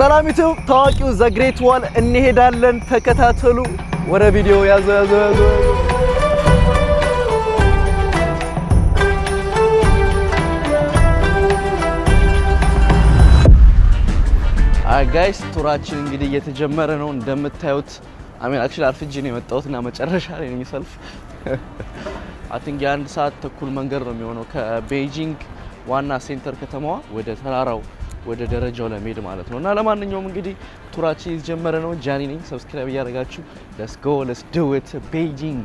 ሰላሚቱ ታዋቂው ዘግሬት ዋል እንሄዳለን ተከታተሉ ወረ ቪዲዮ ያዘ ጋይስ ቱራችን እንግዲህ እየተጀመረ ነው እንደምታዩት አሜን አክቹሊ አርፍጄ ነው የመጣሁትና መጨረሻ ላይ ነው የሚሰልፍ አይ ቲንክ የአንድ ሰዓት ተኩል መንገድ ነው የሚሆነው ከቤጂንግ ዋና ሴንተር ከተማዋ ወደ ተራራው ወደ ደረጃው ለመሄድ ማለት ነውና ለማንኛውም እንግዲህ ቱራችን እየተጀመረ ነው ጃኒ ነኝ ሰብስክራይብ ያደርጋችሁ let's go let's do it Beijing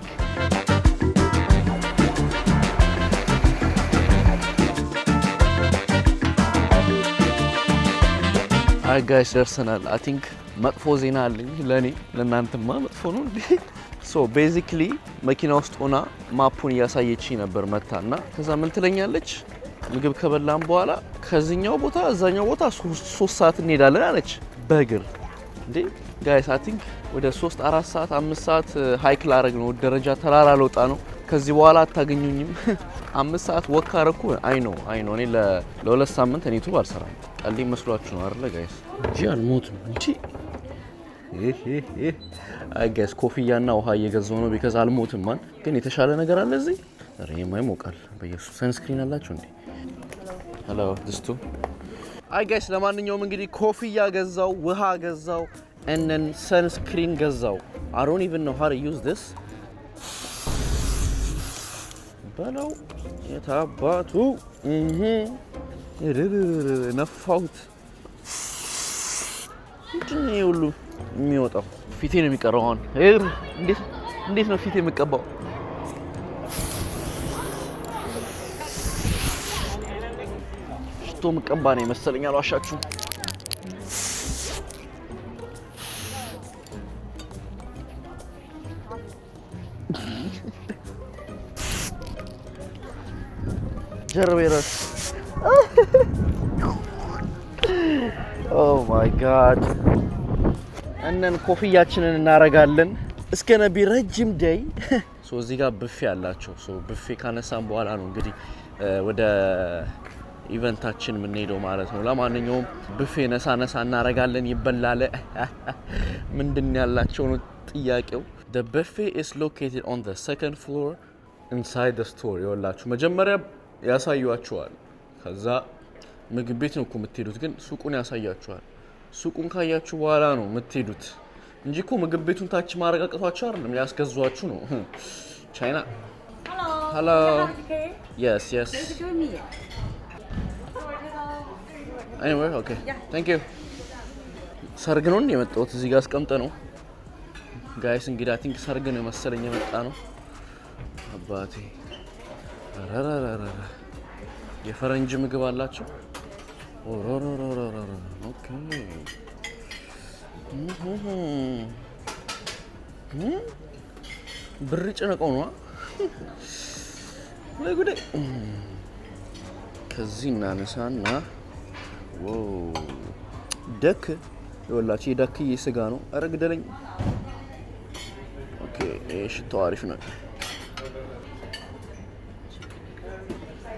Hi guys ደርሰናል I think መጥፎ ዜና አለኝ ለኔ ለናንተማ መጥፎ ነው እንዴ so basically መኪና ውስጥ ሆና ማፑን ያሳየችኝ ነበር መታና ከዛ ምን ትለኛለች ምግብ ከበላን በኋላ ከዚህኛው ቦታ እዛኛው ቦታ 3 ሰዓት እንሄዳለን አለች በእግር እንዴ ጋይስ I think ወደ 3 4 ሰዓት 5 ሰዓት ሃይክ ላረግ ነው ደረጃ ተራራ ለውጣ ነው ከዚህ በኋላ አታገኙኝም 5 ሰዓት ወክ አረኩ አይ ኖ እኔ ለሁለት ሳምንት እኔ ዩቲዩብ አልሰራም ቀልድ መስሏችሁ ነው አይደል ጋይስ እንጂ አልሞትም እንጂ አይ ጋይስ ኮፍያና ውሃ እየገዛው ነው because አልሞትም ማን ግን የተሻለ ነገር አለ እዚህ ረይማ ይሞቃል በየሱ ሰንስክሪን አላችሁ እንዴ hello this too አይ ጋይስ ለማንኛውም እንግዲህ ኮፍያ ገዛው ውሃ ገዛው and then sunscreen ገዛው I don't even know how to use this በለው የታባቱ ነፋውት እንዴ ሁሉ የሚወጣው ፊቴ ነው የሚቀረው አሁን እንዴት ነው ፊቴ የምቀባው ሽቶ ምቀባ ነው መሰለኝ አልዋሻችሁ ጀርቤራስ Oh my god እነን ኮፍያችንን እናረጋለን እስከነ ቢረጅም ዴይ ሶ እዚህ ጋር ብፌ አላቸው ሶ ብፌ ካነሳን በኋላ ነው እንግዲህ ወደ ኢቨንታችን ምን ሄደው ማለት ነው ለማንኛውም ብፌ ነሳ እናረጋለን ይበላል ምንድን ያላቸው ነው ጥያቄው the buffet is located on the second floor inside the store ይወላችሁ መጀመሪያ ያሳዩአችኋል ከዛ ምግብ ቤት ነው እኮ የምትሄዱት ግን ሱቁን ያሳያችኋል ሱቁን ካያችሁ በኋላ ነው የምትሄዱት እንጂ እኮ ምግብ ቤቱን ታች ማረጋግጧችሁ አይደለም ያስገዟችሁ ነው ቻይና hello yes anyway okay thank you ሰርግ ነው የመጣሁት እዚህ ጋር አስቀምጠ ነው ጋይስ እንግዲህ I think ሰርግ ነው መሰለኝ የመጣ ነው አባቴ የፈረንጅ ምግብ አላችሁ ኦኬ ብር ጨነቀው ነው ለጉዴ ከዚህ እናነሳና ዋው ደክ ይወላችሁ የዳክዬ ስጋ ነው አረግደለኝ ኦኬ ሽታው አሪፍ ነው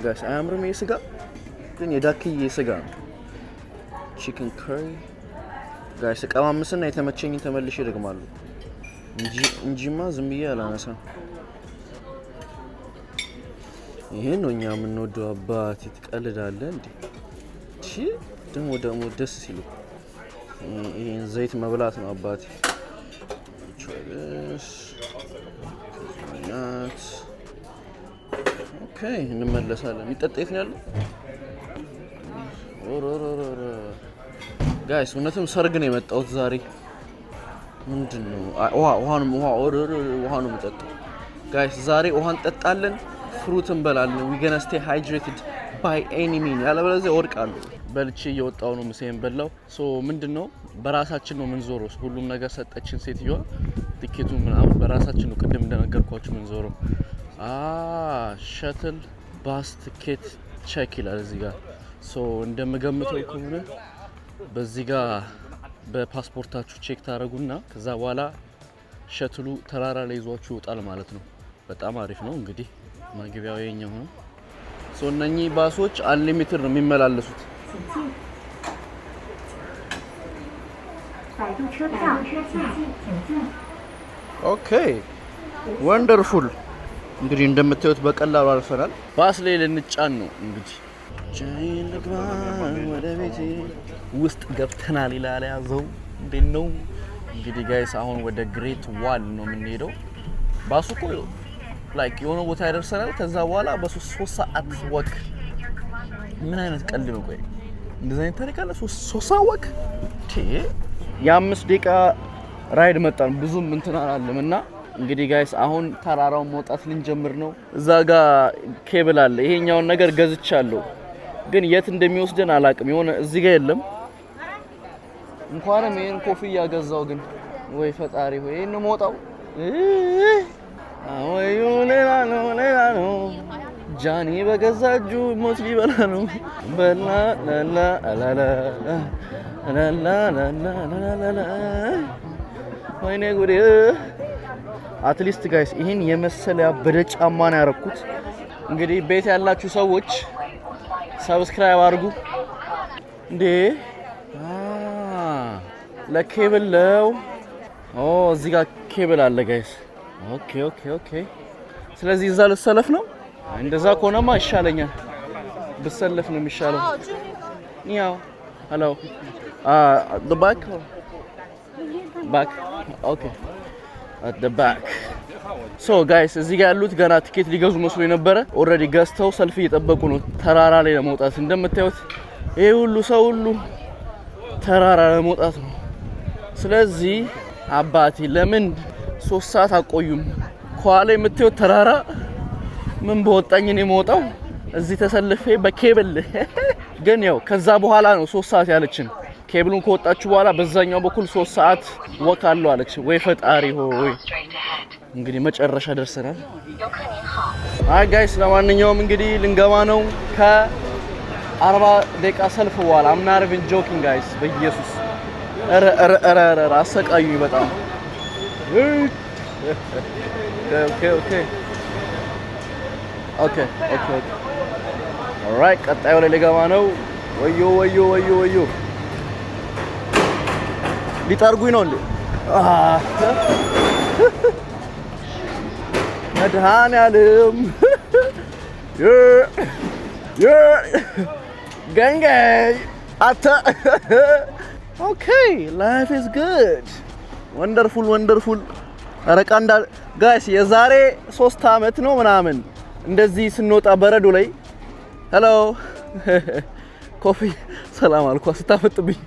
ጋይስ አያምርም የስጋ ግን የዳክዬ ስጋ ነው chicken curry ጋይስ ቀማምስና የተመቸኝን ተመልሼ ደግማለሁ እንጂማ ዝም ብዬ አላነሳም ይሄን ነው እኛ የምንወደው አባቴ ትቀልዳለህ እንዴ እሺ ደግሞ ደስ ሲሉ ይሄን ዘይት መብላት ነው አባቴ ኦኬ እንመለሳለን ይጠጣት ነው ያለው ጋይስ እውነትም ሰርግ ነው የመጣሁት ዛሬ ምንድነው ውሃ ነው የምጠጣው ጋይስ ዛሬ ውሃን ጠጣለን ፍሩት እንበላለን we gonna stay hydrated by any means ያለበለዚያ ወድቃለሁ በልቼ እየወጣው ነው ምሴን በላው ሶ ምንድነው በራሳችን ነው ምንዞረው ሁሉም ነገር ሰጠችን ሴትዮዋ ቲኬቱን ምናምን በራሳችን ነው ቅድም እንደነገርኳችሁ ምንዞረው ሸትል ባስ ቲኬት ቼክ ይላል እዚህ ጋር ሶ እንደምገምተው ከሆነ በዚህ ጋር በፓስፖርታችሁ ቼክ ታረጉና ከዛ በኋላ ሸትሉ ተራራ ላይ ይዟችሁ ይወጣል ማለት ነው በጣም አሪፍ ነው እንግዲህ ማግቢያው የኛው ነው ሶ እነኚህ ባሶች አንሊሚትድ ነው የሚመላለሱት ኦኬ ወንደርፉል። እንግዲህ እንደምታዩት በቀላሉ አልፈናል። ባስ ላይ ልንጫን ነው እንግዲህ ጃይን ልግባ ወደ ቤቴ ውስጥ ገብተናል ይላል ያዘው። እንዴት ነው እንግዲህ ጋይስ አሁን ወደ ግሬት ዋል ነው የምንሄደው። ባሱ እኮ ላይክ የሆነ ቦታ ያደርሰናል። ከዛ በኋላ በ3 ሰዓት ወክ። ምን አይነት ቀልድ ነው? ቆይ እንደዛ አይነት ታሪክ አለ? 3 ሰዓት ወክ የ5 ደቂቃ ራይድ መጣን። ብዙም እንትን አላለም እና እንግዲህ ጋይስ አሁን ተራራውን መውጣት ልንጀምር ነው። እዛ ጋር ኬብል አለ። ይሄኛውን ነገር ገዝቻለሁ ግን የት እንደሚወስደን አላቅም። የሆነ እዚህ ጋር የለም። እንኳንም ይሄን ኮፍያ ገዛው ግን ወይ ፈጣሪ ሆይ ይሄን ሞጣው ወይ ሌላ ነው ጃኒ በገዛ እጁ ሞት ሊበላ ነው። በላ ላላ ላላ ላላ ላላ ወይኔ ጉዴ። አትሊስት ጋይስ ይሄን የመሰለ ያበደ ጫማ ነው ያረኩት። እንግዲህ ቤት ያላችሁ ሰዎች ሰብስክራይብ አድርጉ እንዴ። ለኬብል ነው። እዚህ ጋር ኬብል አለ ጋይስ። ኦኬ ስለዚህ እዛ ልሰለፍ ነው። እንደዛ ከሆነማ ይሻለኛል ብሰለፍ ነው የሚሻለው። ያው ሄሎ the back okay at the back so guys እዚህ ጋር ያሉት ገና ቲኬት ሊገዙ መስሎ የነበረ ኦሬዲ ገዝተው ሰልፍ እየጠበቁ ነው ተራራ ላይ ለመውጣት። እንደምታዩት ይሄ ሁሉ ሰው ሁሉ ተራራ ለመውጣት ነው። ስለዚህ አባቴ ለምን 3 ሰዓት አቆዩም? ኳላ የምታዩት ተራራ ምን በወጣኝ ነው የምወጣው እዚህ ተሰልፌ በኬብል ግን ያው ከዛ በኋላ ነው 3 ሰዓት ያለችን። ኬብሉን ከወጣችሁ በኋላ በዛኛው በኩል 3 ሰዓት ወክ አለው አለች። ወይ ፈጣሪ ሆይ እንግዲህ መጨረሻ ደርሰናል። አይ ጋይስ ለማንኛውም እንግዲህ ልንገባ ነው ከ40 ደቂቃ ሰልፍ በኋላ። I'm not even joking guys በኢየሱስ ኧረ አሰቃዩኝ በጣም። ኦኬ ኦልራይት ቀጣዩ ላይ ልገባ ነው። ወዮ ሊጠርጉኝ ነው እንዴ? መድኃኒዓለም ገንገይ አታ ኦኬ ላይፍ ኢዝ ጉድ ወንደርፉል። አረቃ እንዳል ጋይስ የዛሬ 3 አመት ነው ምናምን እንደዚህ ስንወጣ በረዶ ላይ ሄሎ ኮፊ ሰላም አልኳ ስታፈጥብኝ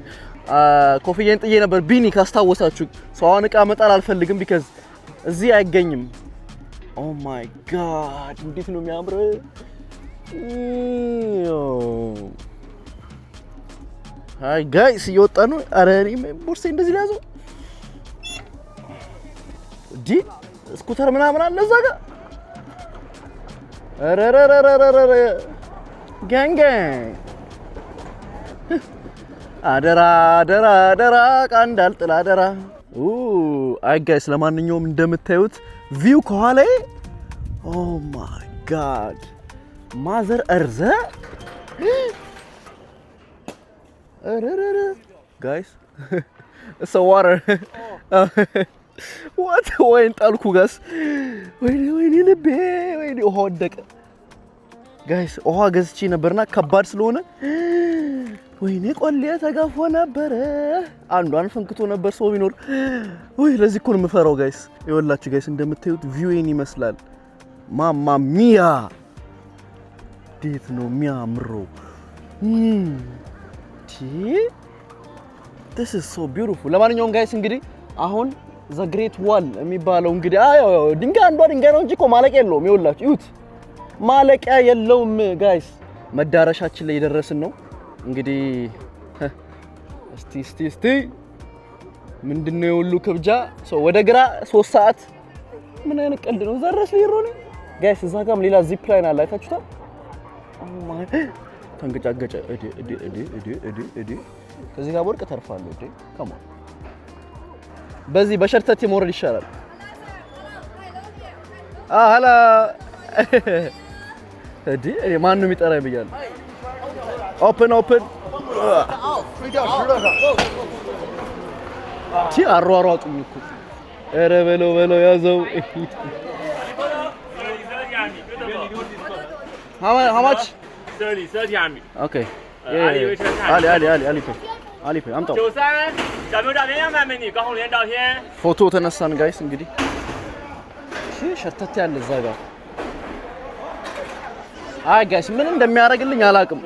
ኮፊዬን ጥዬ ነበር ቢኒ ካስታወሳችሁ። ሰውን እቃ መጣል አልፈልግም ቢካዝ እዚህ አይገኝም። ኦ ማይ ጋድ እንዴት ነው የሚያምረው! ሃይ ጋይስ እየወጣ ነው። አረ እኔ ቦርሴ እንደዚህ ያዘው ዲ ስኩተር ምናምን አለ እዛ ጋር። አረረረረረረ ጋንጋ አደራ ቃንዳል ጥላ አደራ። አይ ጋይስ ለማንኛውም እንደምታዩት ቪው ከኋላዬ ኦ ማይ ጋድ ማዘር እርዘ አረረረ ጋይስ it's a water what ወይን ጣልኩ ጋስ ወይኔ ልቤ ወይኔ ውሃ ወደቀ ጋይስ። ውሃ ገዝቼ ነበርና ከባድ ስለሆነ ወይኔ ቆሌ ተጋፎ ነበር። አንዷን ፈንክቶ ነበር ሰው ቢኖር ወይ ለዚህ እኮ ነው የምፈራው ጋይስ። ይኸውላችሁ ጋይስ እንደምታዩት ቪውን ይመስላል። ማማ ሚያ ዴት ነው የሚያምረው። this is so beautiful። ለማንኛውም ጋይስ እንግዲህ አሁን ዘ ግሬት ዋል የሚባለው እንግዲህ ድንጋይ አንዷ ድንጋይ ነው እንጂ እኮ ማለቂያ የለውም። ይኸውላችሁ እዩት ማለቂያ የለውም ጋይስ። መዳረሻችን ላይ እየደረስን ነው እንግዲህ። እስቲ ምንድነው ሁሉ ከብጃ ሰው ወደ ግራ 3 ሰዓት ምን አይነት ቀልድ ነው? ዘረስ ሊሮ ነው ጋይስ። እዛ ጋርም ሌላ ዚፕ ላይን አለ አይታችሁታል? ኦ ማይ ተንገጫገጨ እዲ ከዚህ ጋር ወርቅ ተርፋለሁ እዲ ካማ በዚህ በሸርተት መውረድ ይሻላል። ሀላ እዲ ማን ነው የሚጠራኝ ብያለሁ። ኦፕን ቲ አሯሯጡኝ እኮ ኧረ በለው ያዘው How much? 30 RMB. Okay. Ali pay. አምጣው 93小朋友照片要卖美女高红莲照片 ፎቶ ተነሳን ጋይስ እንግዲህ ሸርተት ያለ እዛ ጋር አይ ጋይስ ምን እንደሚያደርግልኝ አላውቅም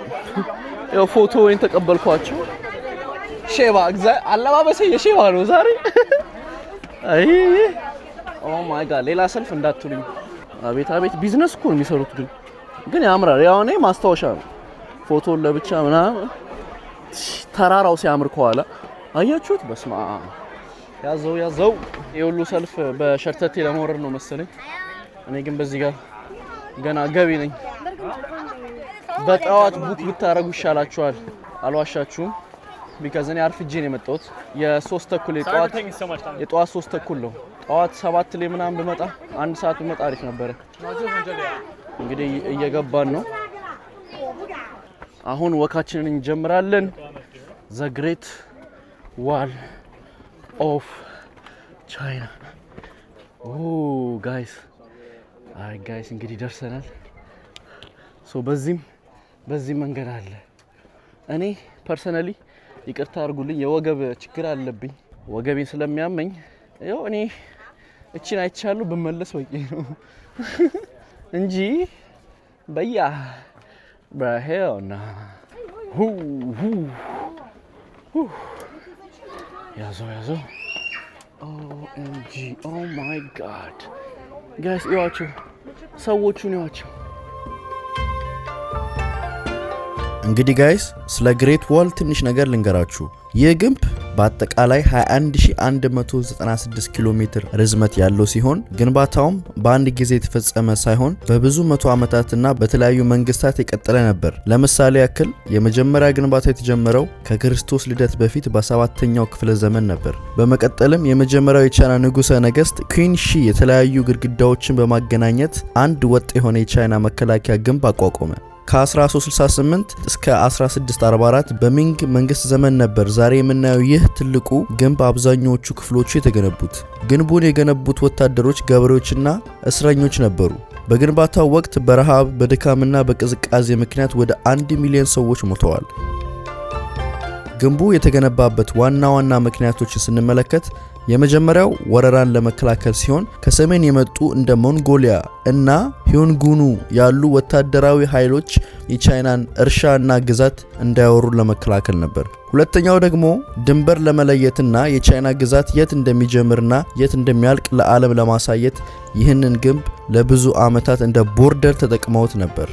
ያው ፎቶ ወይን ተቀበልኳቸው ሼባ አለባበሴ የሼባ ነው ዛሬ አይ ኦ ማይ ጋድ ሌላ ሰልፍ እንዳትሉኝ አቤት ቢዝነስ እኮ ነው የሚሰሩት ግን ያምራል ያው እኔ ማስታወሻ ነው ፎቶ ለብቻ ምናምን ተራራው ሲያምር ከኋላ አያችሁት በስማ ያዘው የሁሉ ሰልፍ በሸርተቴ ለመወረድ ነው መሰለኝ እኔ ግን በዚህ ጋር ገና ገቢ ነኝ በጠዋት ቡክ ብታረጉ ይሻላችኋል አልዋሻችሁም ቢካዝ እኔ አርፍጄ ነው የመጣሁት የ3 ተኩል የጠዋት 3 ተኩል ነው ጠዋት 7 ላይ ምናምን ብመጣ 1 ሰዓት ብመጣ አሪፍ ነበር እንግዲህ እየገባን ነው አሁን ወካችንን እንጀምራለን The Great Wall of China guys እንግዲህ ደርሰናል ሶ በዚህ መንገድ አለ እኔ ፐርሰናሊ ይቅርታ አድርጉልኝ የወገብ ችግር አለብኝ ወገቤን ስለሚያመኝ ያው እኔ እቺን አይቻለሁ በመለስ ወቂ ነው እንጂ በያ በሄውና ያዘው OMG oh my god guys ያዋቸው ሰዎቹን ያዋቸው እንግዲህ ጋይስ ስለ ግሬት ዋል ትንሽ ነገር ልንገራችሁ ይህ ግንብ በአጠቃላይ 21196 ኪሎ ሜትር ርዝመት ያለው ሲሆን ግንባታውም በአንድ ጊዜ የተፈጸመ ሳይሆን በብዙ መቶ ዓመታትና በተለያዩ መንግስታት የቀጠለ ነበር ለምሳሌ ያክል የመጀመሪያ ግንባታ የተጀመረው ከክርስቶስ ልደት በፊት በ7ኛው ክፍለ ዘመን ነበር በመቀጠልም የመጀመሪያው የቻይና ንጉሠ ነገሥት ኩዊን ሺ የተለያዩ ግድግዳዎችን በማገናኘት አንድ ወጥ የሆነ የቻይና መከላከያ ግንብ አቋቋመ ከ1368 እስከ 1644 በሚንግ መንግስት ዘመን ነበር ዛሬ የምናየው ይህ ትልቁ ግንብ አብዛኞቹ ክፍሎቹ የተገነቡት ግንቡን የገነቡት ወታደሮች ገበሬዎችና እስረኞች ነበሩ በግንባታው ወቅት በረሃብ በድካምና በቅዝቃዜ ምክንያት ወደ 1 ሚሊዮን ሰዎች ሞተዋል ግንቡ የተገነባበት ዋና ምክንያቶችን ስንመለከት የመጀመሪያው ወረራን ለመከላከል ሲሆን ከሰሜን የመጡ እንደ ሞንጎሊያ እና ሂዩንጉኑ ያሉ ወታደራዊ ኃይሎች የቻይናን እርሻና ግዛት እንዳይወሩ ለመከላከል ነበር ሁለተኛው ደግሞ ድንበር ለመለየትና የቻይና ግዛት የት እንደሚጀምርና የት እንደሚያልቅ ለዓለም ለማሳየት ይህንን ግንብ ለብዙ ዓመታት እንደ ቦርደር ተጠቅመውት ነበር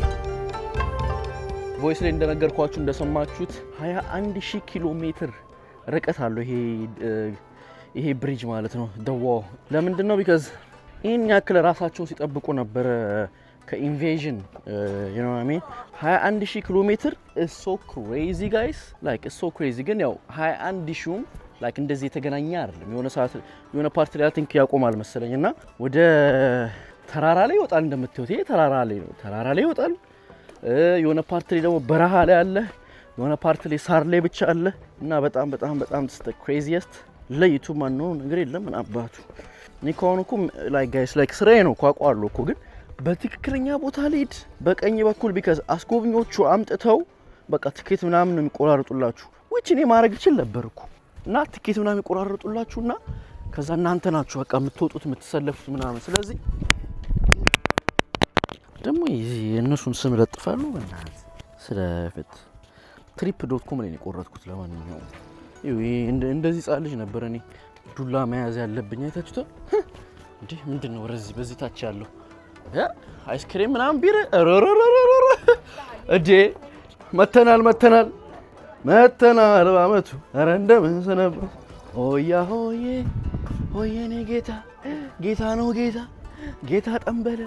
ቮይስ ላይ እንደነገርኳችሁ እንደሰማችሁት 21000 ኪሎ ሜትር ርቀት አለው ይሄ ብሪጅ ማለት ነው the wall ለምንድን ነው because ይሄን ያክል ራሳቸውን ሲጠብቁ ነበር ከኢንቬዥን you know what I mean 21000 ኪሎ ሜትር is so crazy guys like it's so crazy ግን ያው 21000 like እንደዚህ የተገናኘ አይደለም የሆነ ፓርት ላይ I think ያቆማል መሰለኝና ወደ ተራራ ላይ ይወጣል እንደምትዩት ይሄ ተራራ ላይ ይወጣል የሆነ ፓርት ላይ ደግሞ በረሃ ላይ አለ የሆነ ፓርት ላይ ሳር ላይ ብቻ አለ እና በጣም the craziest ለይቱ ማን ነው ነገር የለም ምን አባቱ ኒኮንኩ like guys like ስራዬ ነው ቋቋሉ እኮ ግን በትክክለኛ ቦታ ልሂድ በቀኝ በኩል because አስጎብኞቹ አምጥተው በቃ ትኬት ምናምን ነው የሚቆራርጡላችሁ which እኔ ማድረግ ይችላል ነበርኩ እና ትኬት ምናምን የሚቆራርጡላችሁና ከዛ እናንተ ናችሁ በቃ የምትወጡት የምትሰለፉት ምናምን ስለዚህ ደግሞ የነሱን ስም ለጥፋሉ በእናት ስለፈት trip.com ላይ ቆረጥኩት ለማንኛውም እንደዚህ ጻል ልጅ ነበር እኔ ዱላ መያዝ ያለብኝ አይታችሁት እንዴ ምንድነው ወረዚህ በዚህ ታች ያለው አይስክሪም ምናምን ቢረ እዴ መተናል ባመቱ አረ እንደምን ሰነበት ሆያ ሆዬ ኔ ጌታ ነው ጌታ ጠንበለ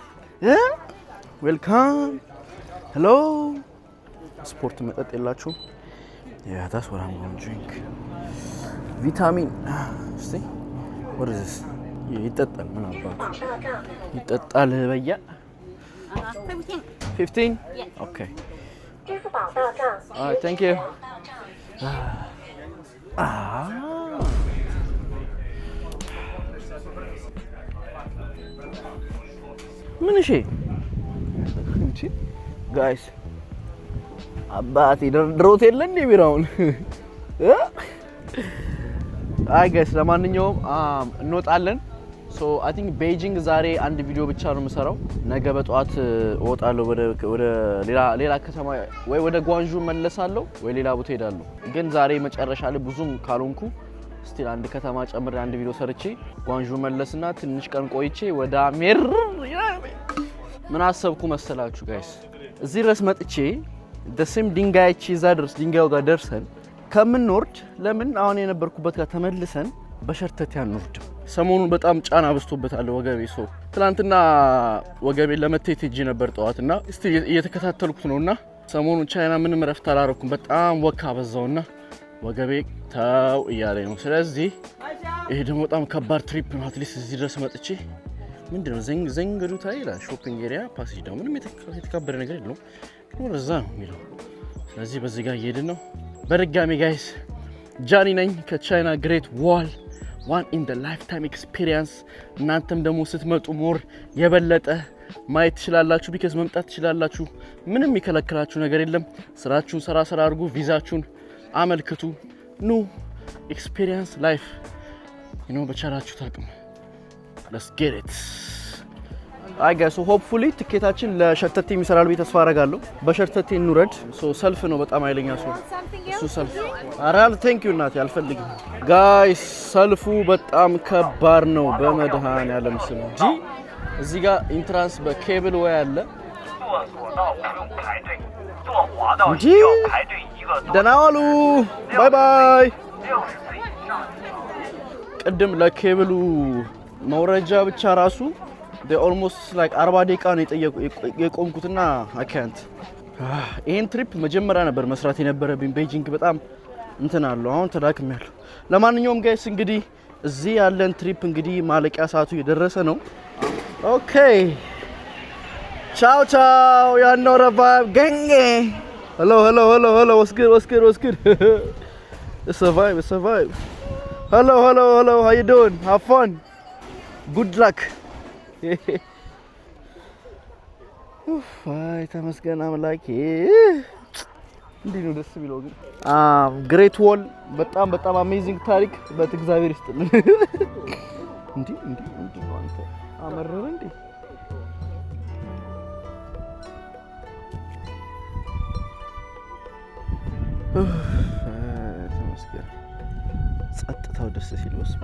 ዌልካም ሄሎ ስፖርት መጠጥ የላችሁ Yeah, that's what I'm going to drink. Vitamin. See? What is this? ይጠጣል ምን አባቱ ይጠጣል በያ 15? Yeah. Okay. Alright, thank you. ምን እሺ እንቺ ጋይስ አባቴ ድሮት የለ እንዴ ቢራውን አይ ጋይስ ለማንኛውም እንወጣለን ሶ አይ ቲንክ ቤጂንግ ዛሬ አንድ ቪዲዮ ብቻ ነው የምሰራው ነገ በጧት እወጣለሁ ወደ ሌላ ከተማ ወይ ወደ ጓንዡ መለሳለሁ ወይ ሌላ ቦታ ሄዳለሁ ግን ዛሬ መጨረሻ ላይ ብዙም ካልሆንኩ ስቲል አንድ ከተማ ጨምሬ አንድ ቪዲዮ ሰርቼ ጓንዡ መለስና ትንሽ ቀን ቆይቼ ወደ አሜር ምን አሰብኩ መሰላችሁ ጋይስ እዚህ ድረስ መጥቼ ደስም ድንጋይቺ እዛ ድረስ ድንጋዩ ጋር ደርሰን ከምንወርድ ለምን አሁን የነበርኩበት ጋር ተመልሰን በሸርተቴ አንወርድ ሰሞኑን በጣም ጫና በዝቶበታል ወገቤ ሰው ትላንትና ወገቤ ለመቴት ሄጄ ነበር ጠዋትና እስቲ እየተከታተልኩት ነውና ሰሞኑን ቻይና ምንም ረፍት አላረኩም በጣም ወካ በዛውና ወገቤ ታው እያለኝ ነው ስለዚህ ይሄ ደግሞ በጣም ከባድ ትሪፕ ነው አትሊስት እዚህ ድረስ መጥቼ ምንድነው ዘንገዱ ታይላ ሾፒንግ ኤሪያ ፓሴጅ ነው ምንም የተከበረ ነገር የለውም ግን ወደዛ ነው የሚለው ስለዚህ በዚህ ጋር እየሄድን ነው በድጋሚ ጋይስ ጃኒ ነኝ ከቻይና ግሬት ዋል one in the lifetime experience እናንተም ደግሞ ስትመጡ ሞር የበለጠ ማየት ትችላላችሁ ቢካዝ መምጣት ትችላላችሁ ምንም የሚከለክላችሁ ነገር የለም ስራችሁን ሰራ አድርጉ ቪዛችሁን አመልክቱ ኑ ኤክስፒሪየንስ ላይፍ በቻላችሁ ታቅም let's get it I guess so hopefully ትኬታችን ለሸርተቴ የሚሰራል ቤት ተስፋ አረጋለሁ በሸርተቴ እንውረድ ሶ ሰልፍ ነው በጣም ኃይለኛ ሶ ሰልፍ አራል ቴንክ ዩ እናቴ አልፈልግም ጋይስ ሰልፉ በጣም ከባድ ነው በመድኃኔዓለም ስም እንጂ እዚህ ጋር ኢንትራንስ በኬብል ወይ አለ እንጂ ደህና ዋሉ ባይ ባይ ቅድም ለኬብሉ መውረጃ ብቻ ራሱ they almost like 40 ደቂቃ ነው የቆምኩትና I can't ይሄን ትሪፕ መጀመሪያ ነበር መስራት የነበረብኝ ቤጂንግ በጣም እንትን አለው አሁን ተዳክሜያለሁ ለማንኛውም ጋይስ እንግዲህ እዚህ ያለን ትሪፕ እንግዲህ ማለቂያ ሰዓቱ እየደረሰ ነው ኦኬ ቻው ቻው ያኖረ ቫይብ ገንጌ hello what's good it's a vibe hello how you doing have fun good luck አይ ተመስገን አምላኬ እንዴ ነው ደስ የሚለው ግን ግሬት ዎል በጣም አሜዚንግ ታሪክ በእግዚአብሔር ይስጥልን እንዴ ነው አንተ አመረረ እንዴ ተመስገን ጸጥታው ደስ ሲል ወስማ